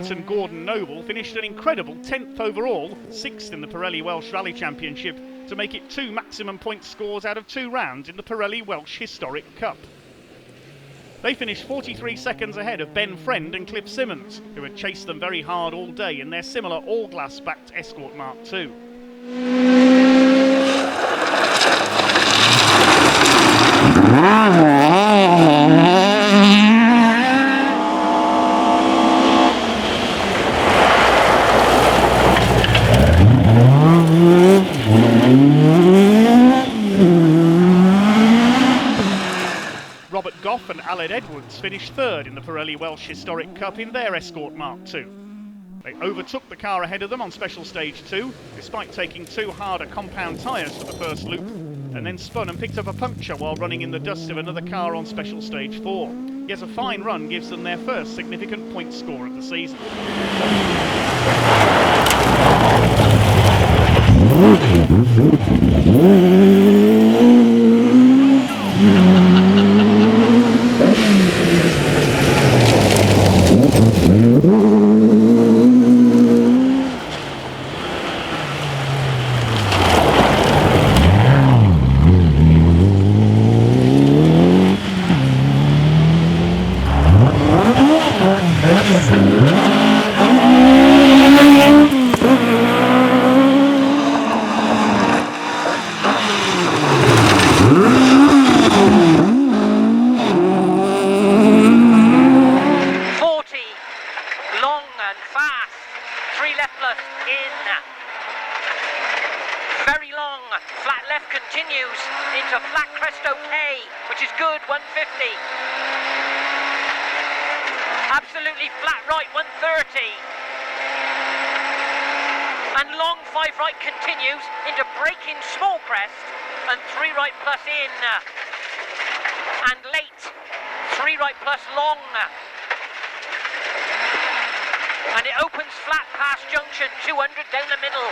Puritan Gordon Noble finished an incredible 10th overall, 6th in the Pirelli Welsh Rally Championship, to make it 2 maximum point scores out of 2 rounds in the Pirelli Welsh Historic Cup. They finished 43 seconds ahead of Ben Friend and Cliff Simmons, who had chased them very hard all day in their similar all-glass backed Escort Mark II. Robert Goff and Aled Edwards finished 3rd in the Pirelli Welsh Historic Cup in their Escort Mark II. They overtook the car ahead of them on Special Stage 2, despite taking 2 harder compound tyres for the first loop, and then spun and picked up a puncture while running in the dust of another car on Special Stage 4. Yet a fine run gives them their first significant point score of the season. Very long, flat left continues into flat crest OK, which is good, 150. Absolutely flat right, 130. And long 5 right continues into braking small crest and 3 right plus in. And late, 3 right plus long. And it opens flat past junction, 200 down the middle.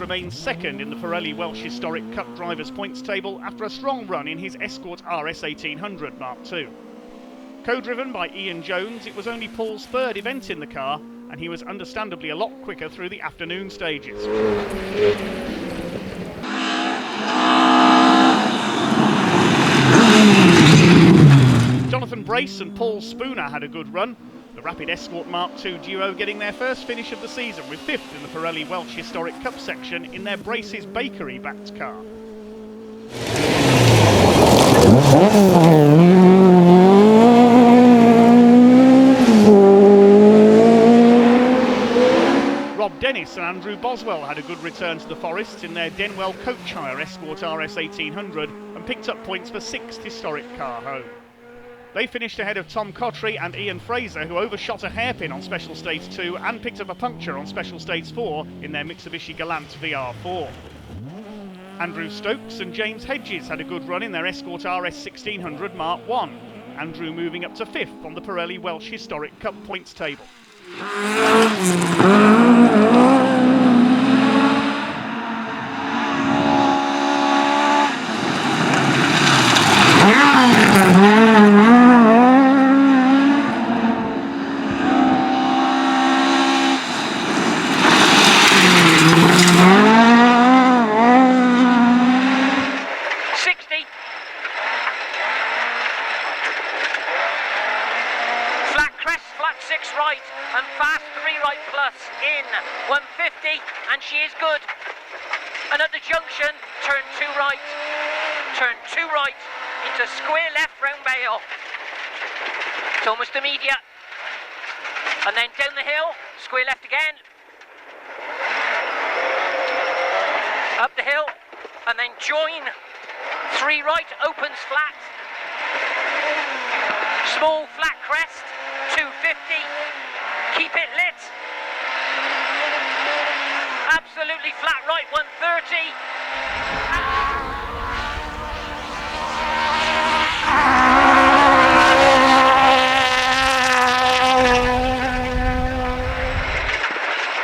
Remains second in the Pirelli Welsh Historic Cup Drivers' Points table after a strong run in his Escort RS 1800 Mark II. Co-driven by Ian Jones, it was only Paul's 3rd event in the car, and he was understandably a lot quicker through the afternoon stages. Jonathan Brace and Paul Spooner had a good run. The Rapid Escort Mark II duo getting their first finish of the season with 5th in the Pirelli Welsh Historic Cup section in their Brace's Bakery-backed car. Rob Dennis and Andrew Boswell had a good return to the Forests in their Denwell Coach Hire Escort RS 1800 and picked up points for 6th historic car home. They finished ahead of Tom Cottrey and Ian Fraser, who overshot a hairpin on Special Stage 2 and picked up a puncture on Special Stage 4 in their Mitsubishi Galant VR4. Andrew Stokes and James Hedges had a good run in their Escort RS 1600 Mark I, Andrew moving up to 5th on the Pirelli Welsh Historic Cup points table. and she is good. And at the junction, turn 2 right. Turn 2 right into square left round Bale. It's almost immediate. And then down the hill, square left again. Up the hill, and then join. 3 right, opens flat. Small flat crest, 250. Keep it lit. Absolutely flat right, 130.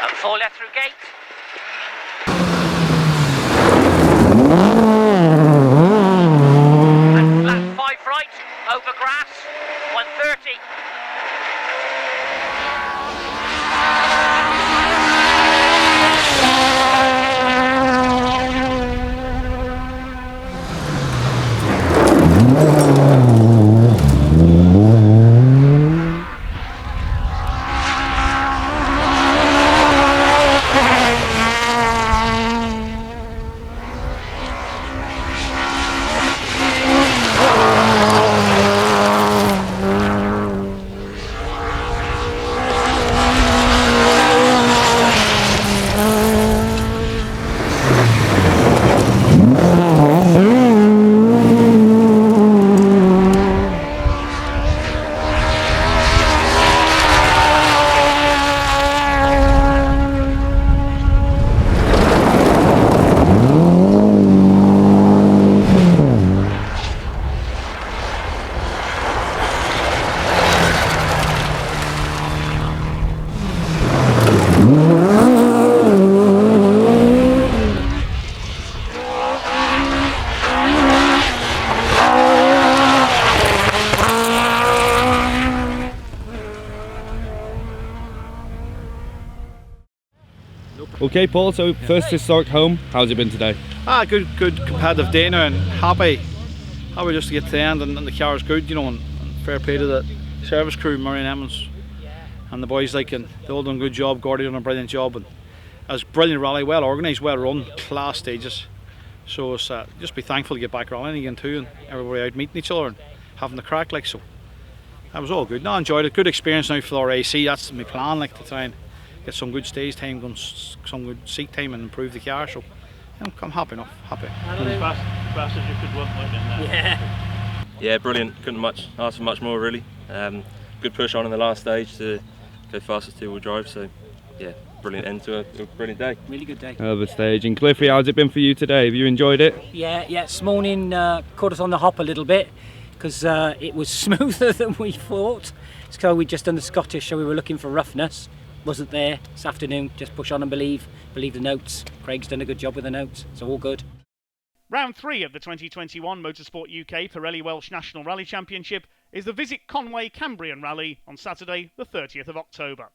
Up 4 left through gate. And flat 5 right, over grass, 130. Okay, Paul, so first historic home, how's it been today? Good competitive day now, and happy just to get to the end, and the car is good, you know, and fair play to the service crew, Murray and Emmons, and the boys, like, and they all done a good job. Gordy done a brilliant job, and it was a brilliant rally, well organised, well run, class stages. So it's just be thankful to get back rallying again too, and everybody out meeting each other and having the crack, like, so that was all good. No, I enjoyed it. Good experience now for our AC. That's my plan, like, to try and get some good stage time, some good seat time, and improve the car. So I'm happy enough. Happy. As fast as you could work with in Yeah. Yeah, brilliant. Couldn't ask for much more, really. Good push on in the last stage to go fastest 2-wheel drive. So yeah, brilliant end to a brilliant day. Really good day. Over stage. And Cliffy, how's it been for you today? Have you enjoyed it? Yeah, this morning caught us on the hop a little bit because it was smoother than we thought. So we just done the Scottish, so we were looking for roughness. Wasn't there. This afternoon, just push on and believe the notes. Craig's done a good job with the notes, so all good. Round 3 of the 2021 Motorsport UK Pirelli Welsh National Rally Championship is the Visit Conway Cambrian Rally on Saturday the 30th of October.